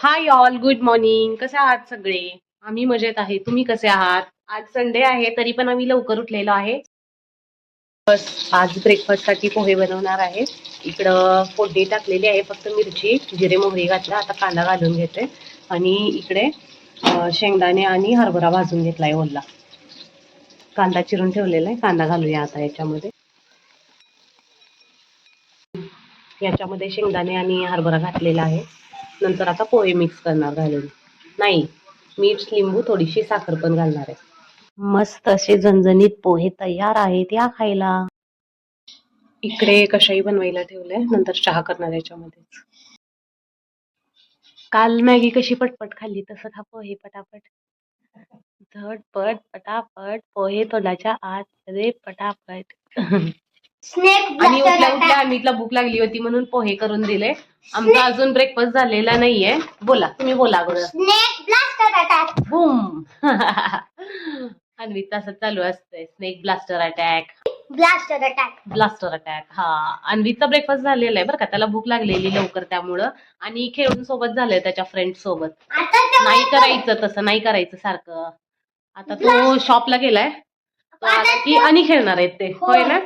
Hi all, good morning. कसे आहात सगळे? आम्ही मजेत आहे. तुम्ही कसे आहात? आज संडे आहे तरी पण आम्ही लवकर उठलेलो आहे. आज ब्रेकफास्ट साठी पोहे बनवणार आहे. इकडं फोडणी टाकलेली आहे, फक्त मिरची जिरे मोहरी घातला. आता कांदा घालून घेते आणि इकडे शेंगदाणे आणि हरभरा भाजून घेतलाय ओला. कांदा चिरून ठेवलेला आहे, कांदा घालूया आता याच्यामध्ये. याच्यामध्ये शेंगदाणे आणि हरभरा घातलेला आहे. नंतर आता पोहे मिक्स करणार घालून. नाही, मीठ, लिंबू, थोडीशी साखर पण घालणार आहे. मस्त असे झणझणीत पोहे तयार आहेत या खायला. इकडे कशाही बनवायला ठेवलंय, नंतर चहा करणार याच्यामध्ये. काल मॅगी कशी पटपट खाल्ली तसं हा पोहे पटापट, झटपट पटापट पोहे तोंडाच्या आत रे पटापट. आणि उठल्या उठल्या अमितला भूक लागली होती म्हणून पोहे करून दिले. आमचा अजून ब्रेकफास्ट झालेला नाहीये. बोला, तुम्ही बोला अगोदर. Snake blaster attack boom. Anvit तसं चालू असतंय, snake blaster attack, blaster attack. हा, अन्वितचा ब्रेकफास्ट झालेला आहे बरं का. त्याला भूक लागलेली लवकर त्यामुळं, आणि खेळून सोबत झालंय त्याच्या फ्रेंड सोबत. नाही करायचं तसं, नाही करायचं सारखं. आता तो शॉपला गेलाय, तो आला की आणि खेळणार आहेत ते. होय ना?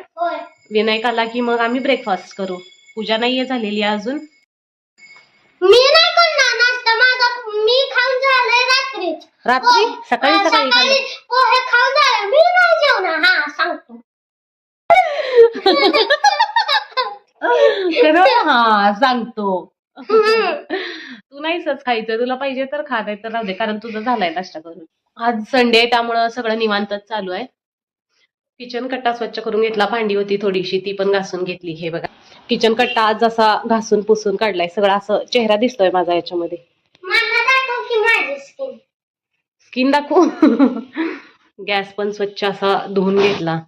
विनायक आला की मग आम्ही ब्रेकफास्ट करू. पूजा नाहीये झालेली अजून. मी नाही करणार नाश्ता, माझा मी खाऊन झालंय रात्री. रात्री सकाळी सकाळी पोहे खाऊन झाले, मी नाही जेवणार. हा सांगतो. हा सांगतो. तू नाहीच खायचं, तुला पाहिजे तर खा, नाही तर राहू दे, कारण तुझं झालाय नाश्ता करून. आज संडे आहे त्यामुळं सगळं निवांतच चालू आहे. किचन कट्टा स्वच्छ करून घेतला, भांडी होती थोडीशी ती पण घासून घेतली. हे बघा, किचन कट्टा आज असा घासून पुसून काढलाय. सगळा असं चेहरा दिसतोय माझा याच्यामध्ये. स्किन दाखवू? गॅस पण स्वच्छ असा धुवून घेतला.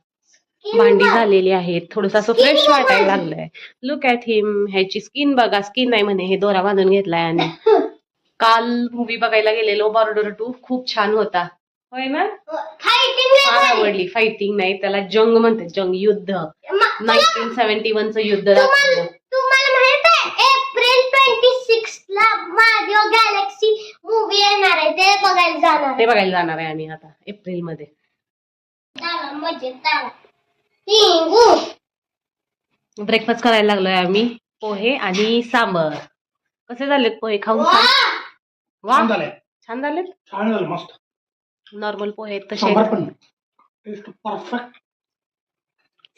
भांडी झालेली आहेत, थोडस असं फ्रेश वाटायला लागलंय. लुक ॲट हिम. ह्याची स्किन बघा. स्किन नाही म्हणे, हे दोरा बांधून घेतलाय. आणि काल मूवी बघायला गेलेलो, बॉर्डर 2. खूप छान होता. होय ना? फार आवडली. फायटिंग नाही, त्याला जंग म्हणते, जंग, युद्ध. 1971चं युद्ध दाखवलं. तुम्हाला माहित आहे एप्रिल 26 ला मारिओ गॅलेक्सी मूवी येणार आहे, ते बघायला जाणार आहे आम्ही आता एप्रिल मध्ये. ब्रेकफास्ट करायला लागलोय आम्ही. पोहे आणि सांबर. कसे झालेत पोहे खाऊन? वा, छान झालेत. छान झाले, मस्त. नॉर्मल पोहे तसे परफेक्ट.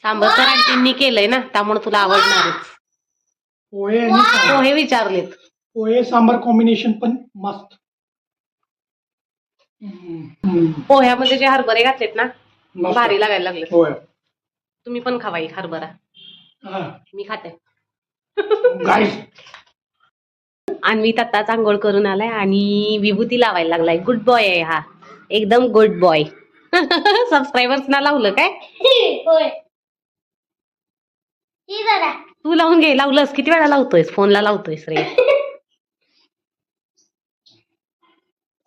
सांबर तर आंटींनी केलंय ना, त्यामुळे तुला आवडणारच. पोहे विचारलेत. पोहे सांबार कॉम्बिनेशन पण मस्त. पोह्यामध्ये जे हरभरे घातलेत ना, भारी लागायला लागले. तुम्ही पण खावा एक हरभरा. मी खाते. अन्वित आत्ताच आंघोळ करून आलाय आणि विभूती लावायला लागलाय. गुड बॉय आहे हा, एकदम गुड बॉय. सबस्क्रायबर्स ना लावलं काय? तू लावून घे. लावलंस? किती वेळा लावतोयस? फोनला लावतोयस रे.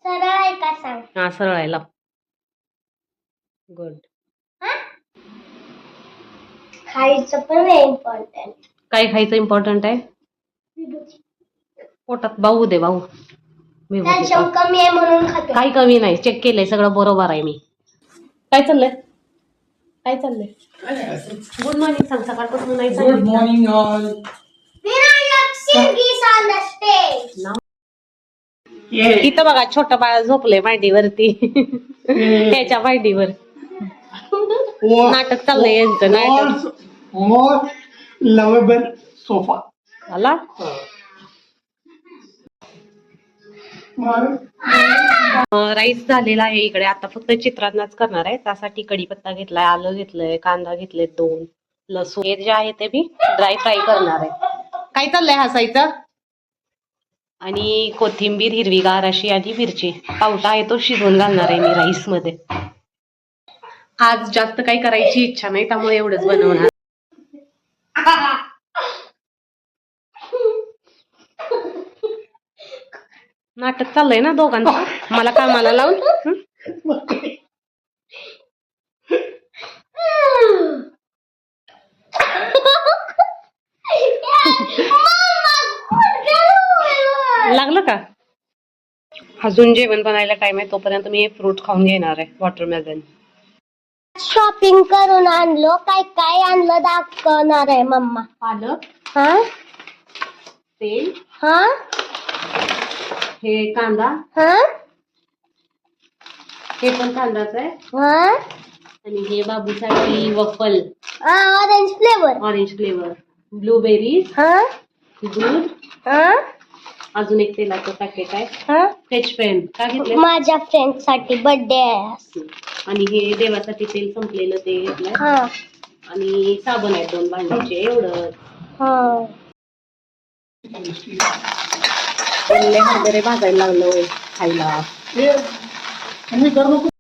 सरळ आहे का सांग? हा, सरळ आहे. लाव. गुड. खायचं पण इम्पॉर्टंट. काय खायचं इम्पॉर्टंट आहे? पोटात भाऊ दे, भाऊ. कॅल्शियम कमी आहे म्हणून खाते. काही कमी नाही, चेक केलंय सगळं बरोबर आहे मी. काय चाललंय? काय चाललंय? गुड मॉर्निंग सांग. सकाळपासून नाही सांगितलं. Good morning all. Vinayak Singh is on the stage. इथं बघा, छोटं बाळ झोपलंय मांडीवरती. त्याच्या मांडीवर. नाटक चाललंय यांचं. नाटक. मोर लवेबल सोफा आला. राईस झालेला आहे इकडे. आता फक्त चित्रांनाच करणार आहे. त्यासाठी कढीपत्ता घेतलाय, आलं घेतलंय, कांदा घेतले 2, लसूण हे जे आहे ते मी ड्राय फ्राय करणार आहे. काय चाललंय हसायचं? आणि कोथिंबीर हिरवीगार अशी आणि मिरची पावटा आहे तो शिजवून घालणार आहे मी राईस मध्ये. आज जास्त काही करायची इच्छा नाही त्यामुळे एवढंच बनवणार. नाटक चाललंय ना दोघांचं, मला कामाला लावून. लागलं का? अजून जेवण बनायला टाइम आहे, तोपर्यंत मी फ्रूट खाऊन घेणार आहे, वॉटरमेलन. शॉपिंग करून आणलो. काय काय आणलं दाखवणार आहे मम्मा. पालक, हा तेल, हा हे कांदा, हा हे पण कांदाच आहे, हा आणि हे बाबूसाठी waffle, orange flavour. Orange flavour, blueberries, हा दूध, हा अजून एक तेलाचं पॅकेट आहे, हा स्केच पेन का घेतले, माझ्या फ्रेंड साठी बर्थडे आहे. आणि हे देवासाठी तेल संपलेलं ते घेतलंय, हा आणि साबण आहे 2 भांड्याचे, एवढं. हा पहिले हरभरे भाजायला लागलो खायला.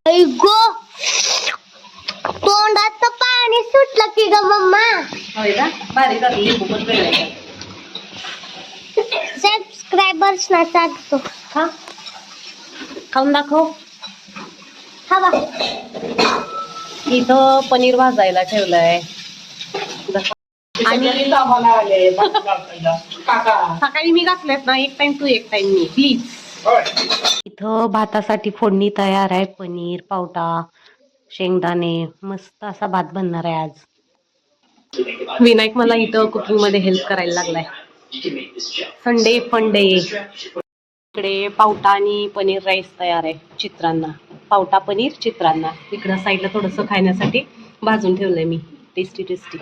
आई गो, तोंडात पाणी सुटलं की ग मम्मा. होय का, बारीक झाली, लिंबू पण पिळायचं. सबस्क्रायबर्स ना सांगतो. खा, खाऊन दाखव. हवा इथं पनीर भाजायला ठेवलंय, आणि सकाळी मी घातलेत ना, एक टाइम तू एक टाइम मी, प्लीज. इथं भातासाठी फोडणी तयार आहे, पनीर, पावटा, शेंगदाणे, मस्त असा भात बनणार आहे आज. विनायक मला इथं कुकिंग मध्ये हेल्प करायला लागलाय. संडे फंडे. इकडे पावटा आणि पनीर राईस तयार आहे चित्रांना. पावटा पनीर चित्रांना. इकडं साईडला थोडंसं खाण्यासाठी भाजून ठेवलंय मी, टेस्टी टेस्टी.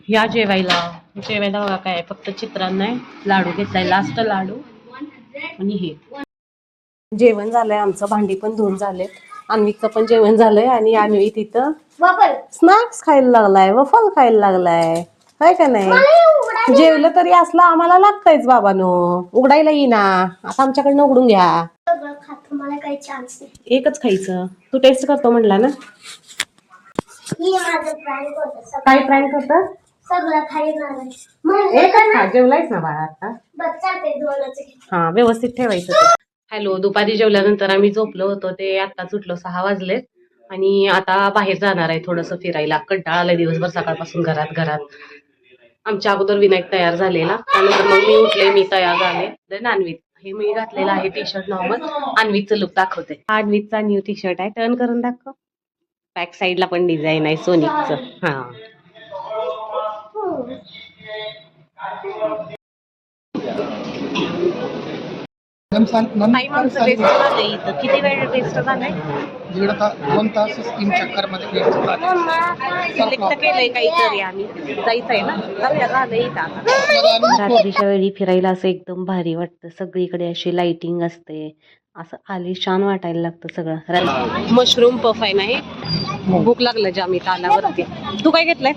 या जेवायला बघा काय, फक्त चित्रांना आहे, लाडू घेतलाय, लास्ट लाडू, आणि हे जेवण झालंय आमचं. भांडी पण धुवून झालेत, अन्वितचं पण जेवण झालंय, आणि अन्वी तिथं स्नॅक्स खायला लागलाय, वफल खायला लागलाय, काय का नाही. जेवलं तरी असलं आम्हाला लागतंयच बाबानो, उघडायला येईना, आता आमच्याकडनं उघडून घ्या. मला काही चान्स नाही. एकच खायचं, तू टेस्ट करतो म्हणला ना. काय ट्राय करतं, सगळं खायला एकच खा, जेवलायच ना बाळा आता. हा, व्यवस्थित ठेवायचं. हॅलो, दुपारी जेवल्यानंतर आम्ही झोपलो होतो, ते आत्ताच उठलो, 6 वाजलेत, आणि आता बाहेर जाणार आहे थोडंसं फिरायला. कंटाळा आलाय दिवसभर सकाळपासून घरात. आमच्या अगोदर विनायक तयार झालेला, त्यानंतर मग मी उठले, मी तयार झाले. देन अन्वित, हे मी घातलेलं आहे टी शर्ट नॉर्मल. अन्वितचं लुक दाखवते. हा अन्वितचा न्यू टी शर्ट आहे, टर्न करून दाखव. बॅक साईडला पण डिझाईन आहे सोनिकचं. हा, टाइम आमचं वेस्ट झालंय इथं. किती वेळ वेस्ट झालाय? 2 तास स्कीम चक्कर मध्ये सिलेक्ट केलंय काहीतरी, आम्ही जायचंय ना, झालंय इथं आता. रात्रीच्या वेळी फिरायला असं एकदम भारी वाटतं, सगळीकडे अशी लाइटिंग असते, असं आलिशान वाटायला लागतं सगळं. मशरूम पफ आहे ना हे, भूक लागलं जामीत आल्यावरती. तू काय घेतलंय?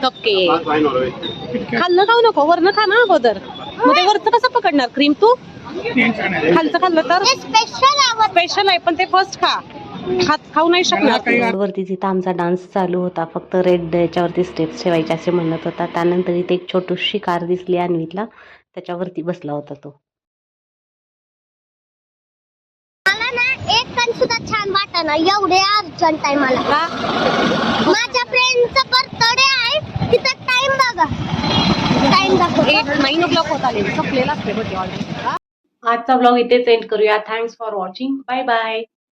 कपकेक. खाल्लं खाऊ नको, वरनं खा ना अगोदर, मग ते वरचं कसं पकडणार क्रीम तू? खालचं खाल्लं तर स्पेशल आहे, पण ते फर्स्ट खाऊ नाही शकणार. रोडवरती तिथं आमचा डान्स चालू होता, फक्त रेड याच्यावरती स्टेप्स ठेवायचे असे म्हणत होता. त्यानंतर इथे एक छोटीशी कार दिसली अन्वितला, त्याच्यावरती बसला होता तो. मला ना एक पण सुद्धा छान वाटना, एवढे अर्जंट आहे मला. माझ्या फ्रेंडचा बर्थडे आहे, तिथं टाइम बघा, टाइम दाखव. 9 o'clock होत आले, संपलेला असते बर्थडे ऑलरेडी. आजचा ब्लॉग इथेच एंड करूया. Thanks for watching. Bye bye.